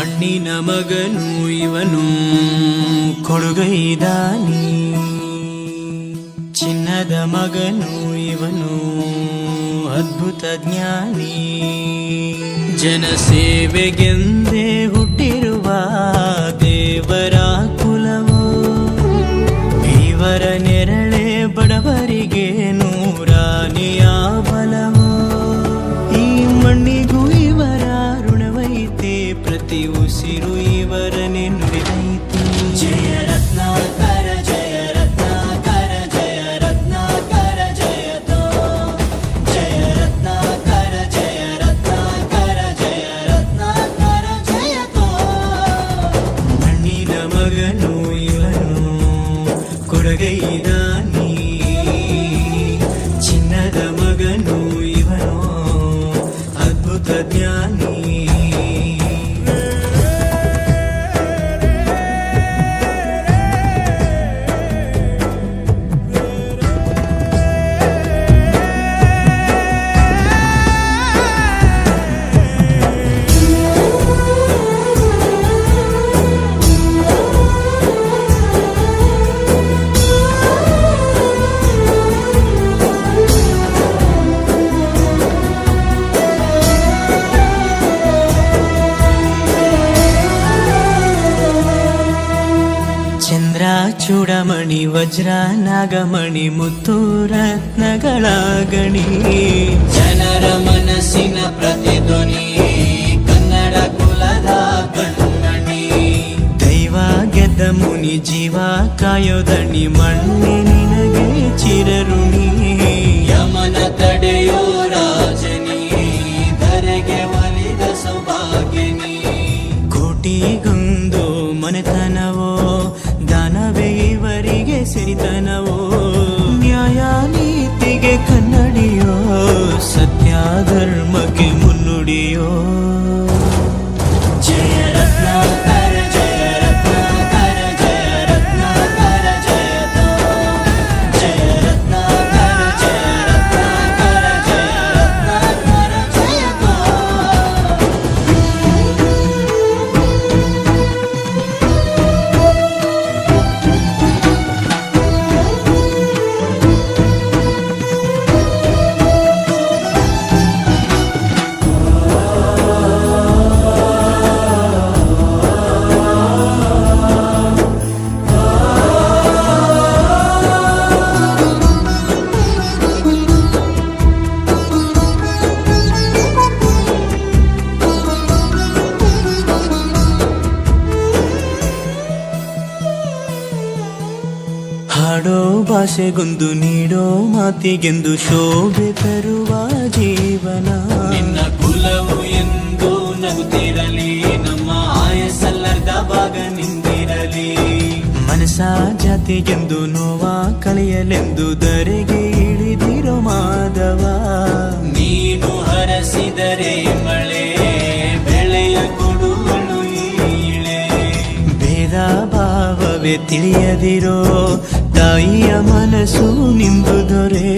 ಮಣ್ಣಿನ ಮಗನು ಇವನು ಕೊಡುಗೈದಾನಿ, ಚಿನ್ನದ ಮಗನು ಇವನು ಅದ್ಭುತ ಜ್ಞಾನಿ. ಜನಸೇವೆಗೆಂದೇ ಹುಟ್ಟಿರುವ ದೇವರ ಕುಲವೋ, ಇವರ ನೆರಳೆ ಬಡವರಿಗೆ ನೂರಾನೆಯ ಬಲವೋ. ಈ ಮಣ್ಣಿಗೂ ಇವರ ಋಣವೈತೆ, ಪ್ರತಿ ಉಸಿರು ಇವರನ್ನೇ ನುಡಿದೈತೆ. ಜಯ ರತ್ನಾಕರ ಜಯ ರತ್ನಾಕರ ಜಯ ರತ್ನಾಕರ ಜಯತೋ, ಜಯ ರತ್ನಾಕರ ಜಯ ರತ್ನಾಕರ ಜಯ ರತ್ನಾಕರ ಜಯತೋ. ಮಣ್ಣಿನ ಮಗನು ಇವನು ಕೊಡುಗೈದಾನಿ, ಚಿನ್ನದ ಮಗನು ಇವನು ಅದ್ಭುತ ಜ್ಞಾನಿ. ಚಂದ್ರ ಚೂಡಮಣಿ ವಜ್ರ ನಾಗಮಣಿ ಮುತ್ತು ರತ್ನಗಳ ಗಣಿ, ಜನರ ಮನಸ್ಸಿನ ಪ್ರತಿಧ್ವನಿ ಕನ್ನಡ ಕುಲದ ಕಣ್ಣಣಿ. ದೈವ ಗೆದ್ದ ಮುನಿ ಜೀವ ಕಾಯೋದಣಿ, ಮಣ್ಣಿ ನಿನಗೆ ಚಿರಋಣಿ. ಯಮನ ತಡೆಯೋ ರಾಜನಿ, ಧರೆಗೆ ಒಲಿದ ಸೌಭಾಗ್ಯನಿ. ಕೋಟಿಗೊಂದು ಮನೆತನವೋ, ದಾನವೇ ಇವರಿಗೆ ಸಿರಿತನವೋ. ನ್ಯಾಯ ನೀತಿಗೆ ಕನ್ನಡಿಯೋ, ಸತ್ಯ ಧರ್ಮಕ್ಕೆ ಮುನ್ನುಡಿಯೋ. ಜಯ ರತ್ನಾಕರ ಜಯ ರತ್ನಾಕರ ಜಯ ರತ್ನಾಕರ ಜಯತೋ, ಜಯ ರತ್ನಾಕರ ಜಯ ರತ್ನಾಕರ ಜಯ ರತ್ನಾಕರ ಜಯತೋ. ಹಾಡೋ ಭಾಷೆಗೊಂದು ನೀಡೋ ಮಾತಿಗೆಂದು ಶೋಭೆ ತರುವ ಜೀವನ. ನಿನ್ನ ಕುಲವು ಎಂದು ನಗುತ್ತಿರಲಿ, ನಮ್ಮ ಆಯಸ್ಸಲ್ಲರ್ಧ ಭಾಗ ನಿಂದಿರಲಿ. ಮನಸ ಜಾತಿಗೆಂದು ನೋವ ಕಳೆಯಲೆಂದು ಧರೆಗೆ ಇಳಿದಿರೋ ಮಾಧವ. ನೀನು ಹರಸಿದರೆ ಮಳೆ ಬೆಳೆಯ ಕೊಡುವಳು ಇಳೆ. ಭೇದ ಭಾವವೇ ತಿಳಿಯದಿರೋ ತಾಯಿಯ ಮನಸ್ಸು ನಿಂದು ದೊರೆ.